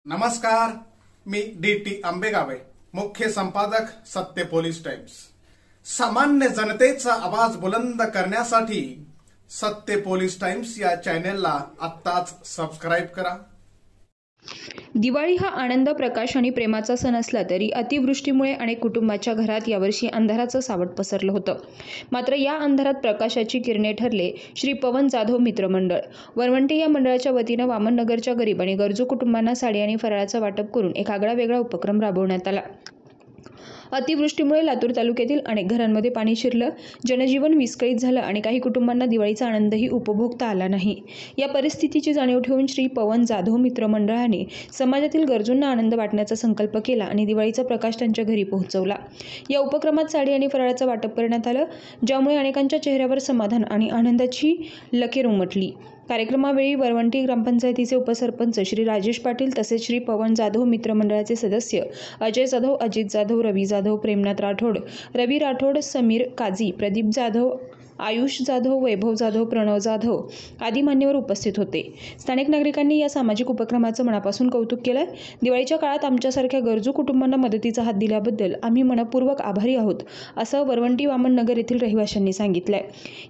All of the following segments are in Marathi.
नमस्कार, मी डी.टी. आंबेगावे, मुख्य संपादक सत्य पोलीस टाइम्स। सामान्य जनतेचा आवाज बुलंद करण्यासाठी सत्य पोलीस टाइम्स या चॅनेलला आत्ताच सबस्क्राइब करा। दिवाळी हा आनंद, प्रकाश आणि प्रेमाचा सण असला तरी अतिवृष्टीमुळे अनेक कुटुंबाच्या घरात यावर्षी अंधाराचं सावट पसरलं होतं। मात्र या अंधारात प्रकाशाची किरणे ठरले श्री पवन जाधव मित्र मंडळ वरवंटी या मंडळाच्या वतीनं वामननगरच्या गरीब आणि गरजू कुटुंबांना साडी आणि फराळाचं वाटप करून एक आगळावेगळा उपक्रम राबवण्यात आला। अतिवृष्टीमुळे लातूर तालुक्यातील अनेक घरांमध्ये पाणी शिरलं, जनजीवन विस्कळीत झालं आणि काही कुटुंबांना दिवाळीचा आनंदही उपभोगता आला नाही। या परिस्थितीची जाणीव ठेवून श्री पवन जाधव मित्र मंडळाने समाजातील गरजूंना आनंद वाटण्याचा संकल्प केला आणि दिवाळीचा प्रकाश त्यांच्या घरी पोहोचवला। या उपक्रमात साडी आणि फराळाचं वाटप करण्यात आलं, ज्यामुळे अनेकांच्या चेहऱ्यावर समाधान आणि आनंदाची लकीर उमटली। कार्यक्रमावेळी वरवंटी ग्रामपंचायतीचे उपसरपंच श्री राजेश पाटील तसेच श्री पवन जाधव मित्र मंडळाचे सदस्य अजय जाधव, अजित जाधव, रवी जाधव, प्रेमनाथ राठोड, रवी राठोड, समीर काझी, प्रदीप जाधव, आयुष जाधव, वैभव जाधव, प्रणव जाधव आदी मान्यवर उपस्थित होते। स्थानिक नागरिकांनी या सामाजिक उपक्रमाचं मनापासून कौतुक केलं। दिवाळीच्या काळात आमच्यासारख्या गरजू कुटुंबांना मदतीचा हात दिल्याबद्दल आम्ही मनपूर्वक आभारी आहोत, असं वरवंटी वामननगर येथील रहिवाशांनी सांगितलंय।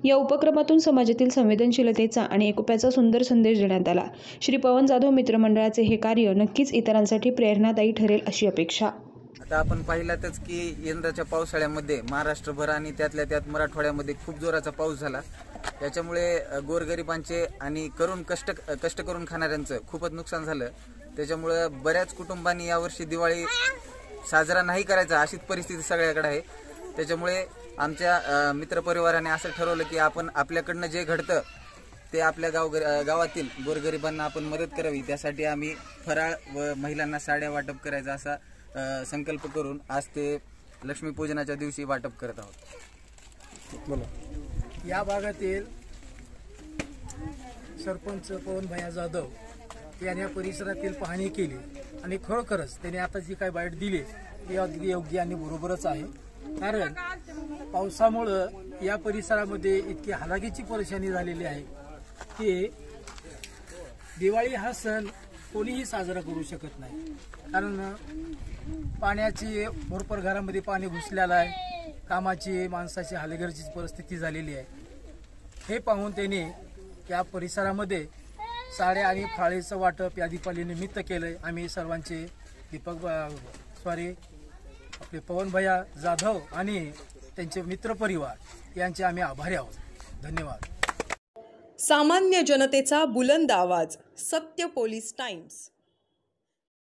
या उपक्रमातून समाजातील संवेदनशीलतेचा आणि एकोप्याचा सुंदर संदेश देण्यात आला। श्री पवन जाधव मित्र मंडळाचे हे कार्य नक्कीच इतरांसाठी प्रेरणादायी ठरेल अशी अपेक्षा। आता आपण पाहिलातच की यंदाच्या पावसाळ्यामध्ये महाराष्ट्रभर आणि त्यातल्या त्यात मराठवाड्यामध्ये खूप जोराचा पाऊस झाला। त्याच्यामुळे गोरगरिबांचे आणि कष्ट करून खाणाऱ्यांचं खूपच नुकसान झालं। त्याच्यामुळे बऱ्याच कुटुंबांनी यावर्षी दिवाळी साजरा नाही करायचा अशीच परिस्थिती सगळ्याकडे आहे। त्याच्यामुळे आमच्या मित्रपरिवाराने असं ठरवलं की आपण आपल्याकडनं जे घडतं ते आपल्या गावातील गोरगरिबांना आपण मदत करावी। त्यासाठी आम्ही फराळ व महिलांना साड्या वाटप करायचा असा संकल्प करून आज ते लक्ष्मीपूजनाच्या दिवशी वाटप करत आहोत। या भागातील सरपंच पवन भैया जाधव यांनी या परिसरातील पाहणी केली आणि खरोखरच त्यांनी आता जी काही बाईट दिली ती अगदी योग्य आणि बरोबरच आहे। कारण पावसामुळे या परिसरामध्ये इतकी हालाकीची परेशानी झालेली आहे की दिवाळी हा सण कोणीही साजरा करू शकत नाही। कारण पाण्याची भरपूर घरामध्ये पाणी घुसलेलं आहे, कामाची माणसाची हालेगर्जीची परिस्थिती झालेली आहे। हे पाहून त्यांनी या परिसरामध्ये साड्या आणि फराळीचं वाटप या दीपावलीनिमित्त केलंय। आम्ही सर्वांचे आपले पवन भैया जाधव आणि त्यांचे मित्रपरिवार यांचे आम्ही आभारी आहोत। धन्यवाद। सामान्य जनतेचा बुलंद आवाज, सत्य पोलीस टाइम्स।